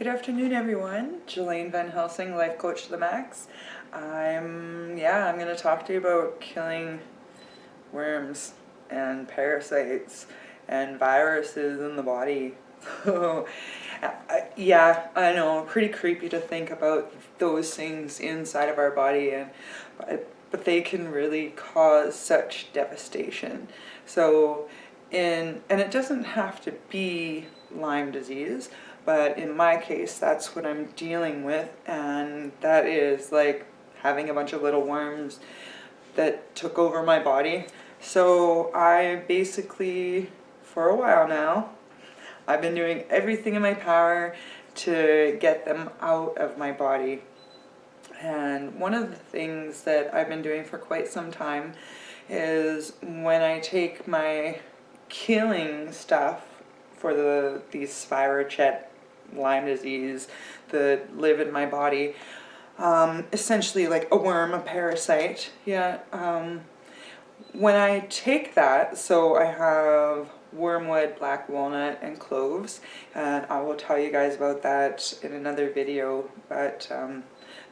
Good afternoon, everyone. Jelaine VanHelsing, life coach to the max. I'm going to talk to you about killing worms and parasites and viruses in the body. So, I know, pretty creepy to think about those things inside of our body, but they can really cause such devastation. So, and it doesn't have to be Lyme disease, but in my case, that's what I'm dealing with, and that is like having a bunch of little worms that took over my body. So I basically, for a while now, I've been doing everything in my power to get them out of my body. And one of the things that I've been doing for quite some time is when I take my killing stuff for these spirochete Lyme disease that live in my body, essentially like a worm, a parasite, when I take that, so I have wormwood, black walnut, and cloves, and I will tell you guys about that in another video, but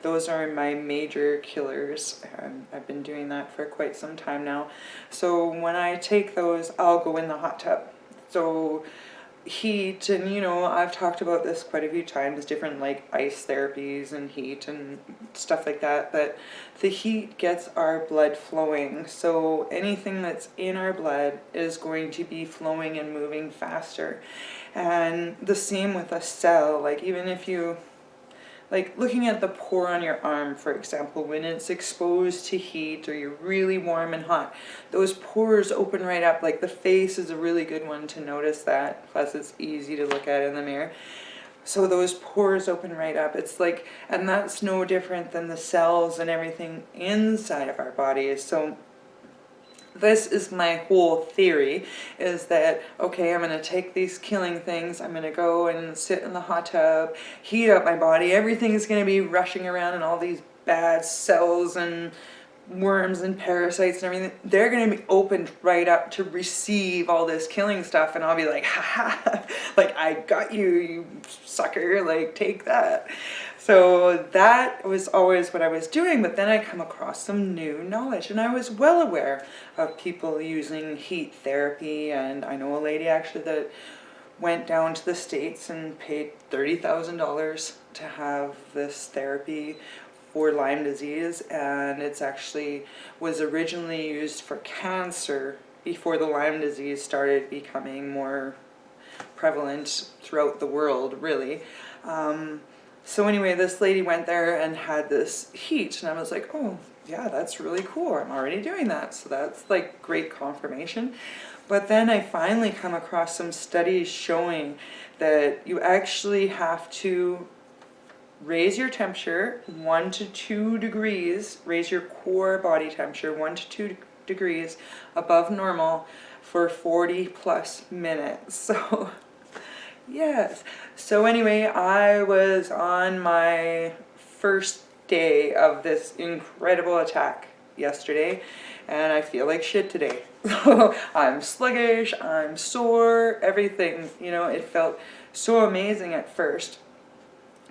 those are my major killers, and I've been doing that for quite some time now. So when I take those, I'll go in the hot tub. So heat, and I've talked about this quite a few times, different like ice therapies and heat and stuff like that, but the heat gets our blood flowing, so anything that's in our blood is going to be flowing and moving faster. And the same with a cell, like even if you like looking at the pore on your arm, for example, when it's exposed to heat or you're really warm and hot, those pores open right up. Like the face is a really good one to notice that, plus it's easy to look at in the mirror. So those pores open right up. It's like, and that's no different than the cells and everything inside of our bodies. So this is my whole theory, is that, okay, I'm going to take these killing things, I'm going to go and sit in the hot tub, heat up my body, everything's going to be rushing around, and all these bad cells and worms and parasites and everything, they're going to be opened right up to receive all this killing stuff, and I'll be like, ha, like, I got you, you sucker, like, take that. So that was always what I was doing, but then I come across some new knowledge, and I was well aware of people using heat therapy, and I know a lady actually that went down to the States and paid $30,000 to have this therapy for Lyme disease, and it's actually was originally used for cancer before the Lyme disease started becoming more prevalent throughout the world, really. So anyway, this lady went there and had this heat, and I was like, oh yeah, that's really cool, I'm already doing that, so that's like great confirmation. But then I finally come across some studies showing that you actually have to raise your temperature 1 to 2 degrees, raise your core body temperature 1 to 2 degrees above normal for 40 plus minutes. So yes. So anyway, I was on my first day of this incredible attack yesterday, and I feel like shit today. I'm sluggish, I'm sore, everything, it felt so amazing at first.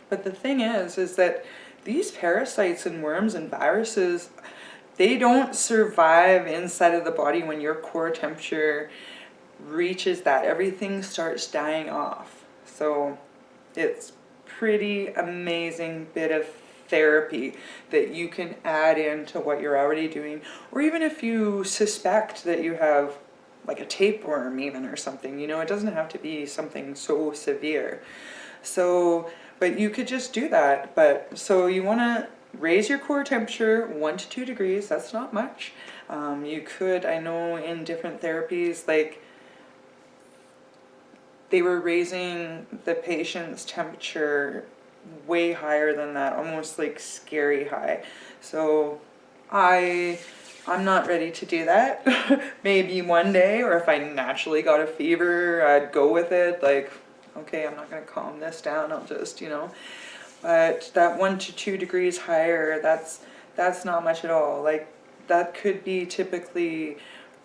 But the thing is that these parasites and worms and viruses, they don't survive inside of the body when your core temperature reaches that. Everything starts dying off. So it's pretty amazing bit of therapy that you can add into what you're already doing, or even if you suspect that you have like a tapeworm even or something, it doesn't have to be something so severe. So, but you could just do that. But so you want to raise your core temperature 1 to 2 degrees. That's not much. You could, I know in different therapies, like they were raising the patient's temperature way higher than that, almost like scary high. So I'm not ready to do that. Maybe one day, or if I naturally got a fever, I'd go with it. Like, okay, I'm not going to calm this down. I'll just, But that 1 to 2 degrees higher, that's not much at all. Like, that could be typically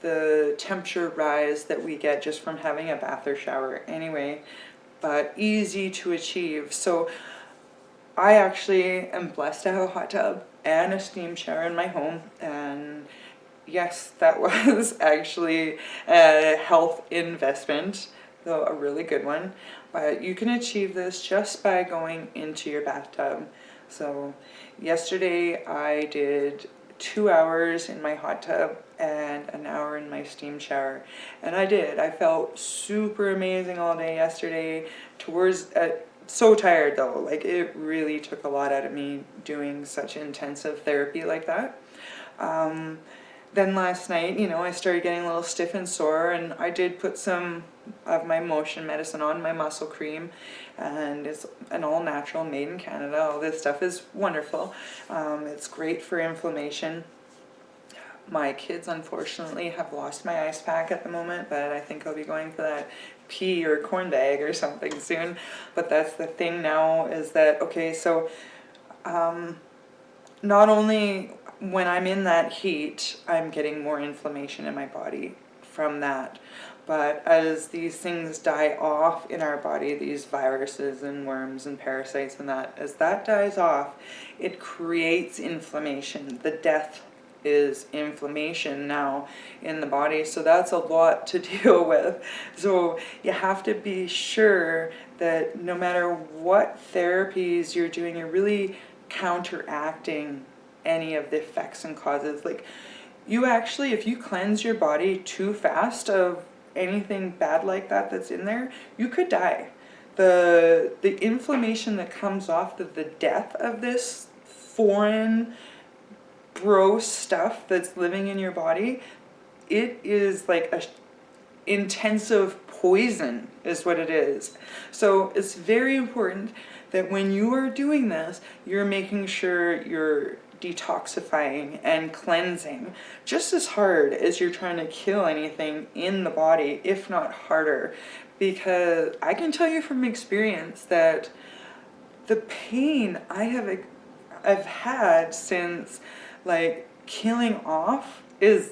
the temperature rise that we get just from having a bath or shower. Anyway, but easy to achieve. So I actually am blessed to have a hot tub and a steam shower in my home, and yes, that was actually a health investment, though a really good one. But you can achieve this just by going into your bathtub. So yesterday I did 2 hours in my hot tub and an hour in my steam shower, and I felt super amazing all day yesterday. So tired though, like it really took a lot out of me doing such intensive therapy like that. Then last night, I started getting a little stiff and sore, and I did put some of my motion medicine on, my muscle cream, and it's an all natural, made in Canada. All this stuff is wonderful. It's great for inflammation. My kids unfortunately have lost my ice pack at the moment, but I think I'll be going for that pea or corn bag or something soon. But that's the thing now, is that, okay, so not only when I'm in that heat, I'm getting more inflammation in my body from that. But as these things die off in our body, these viruses and worms and parasites and that, as that dies off, it creates inflammation. The death is inflammation now in the body. So that's a lot to deal with. So you have to be sure that no matter what therapies you're doing, you're really counteracting any of the effects and causes. Like, you actually, if you cleanse your body too fast of anything bad like that that's in there, you could die. The inflammation that comes off of the death of this foreign gross stuff that's living in your body, it is like a intensive poison is what it is. So it's very important that when you are doing this, you're making sure you're detoxifying and cleansing just as hard as you're trying to kill anything in the body, if not harder. Because I can tell you from experience that the pain I've had since, like, killing off is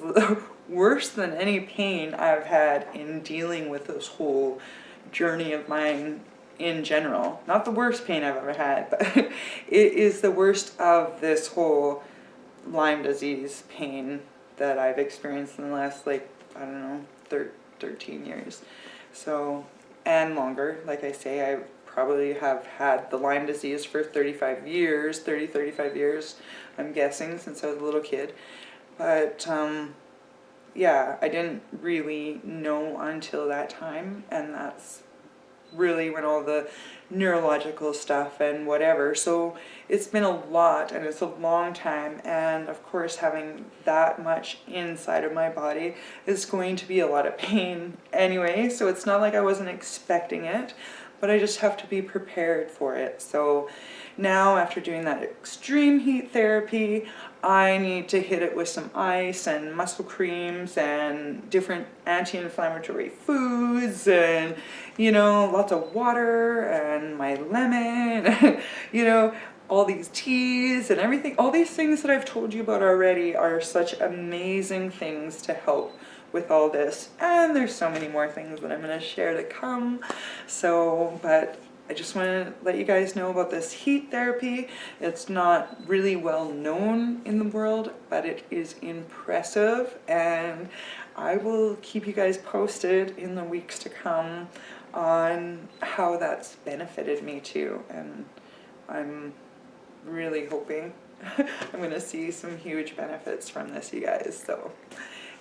worse than any pain I've had in dealing with this whole journey of mine in general. Not the worst pain I've ever had, but it is the worst of this whole Lyme disease pain that I've experienced in the last, like, I don't know, 13 years. So, and longer. Like I say, I probably have had the Lyme disease for 35 years, I'm guessing, since I was a little kid. But yeah, I didn't really know until that time, and that's really when all the neurological stuff and whatever. So it's been a lot, and it's a long time, and of course having that much inside of my body is going to be a lot of pain anyway. So it's not like I wasn't expecting it, but I just have to be prepared for it. So now, after doing that extreme heat therapy, I need to hit it with some ice and muscle creams and different anti-inflammatory foods and, lots of water and my lemon, all these teas and everything. All these things that I've told you about already are such amazing things to help with all this. And there's so many more things that I'm going to share to come. So, but I just want to let you guys know about this heat therapy. It's not really well known in the world, but it is impressive, and I will keep you guys posted in the weeks to come on how that's benefited me too. And I'm really hoping I'm going to see some huge benefits from this, you guys. So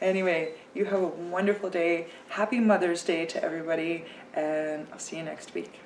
anyway, you have a wonderful day. Happy Mother's Day to everybody, and I'll see you next week.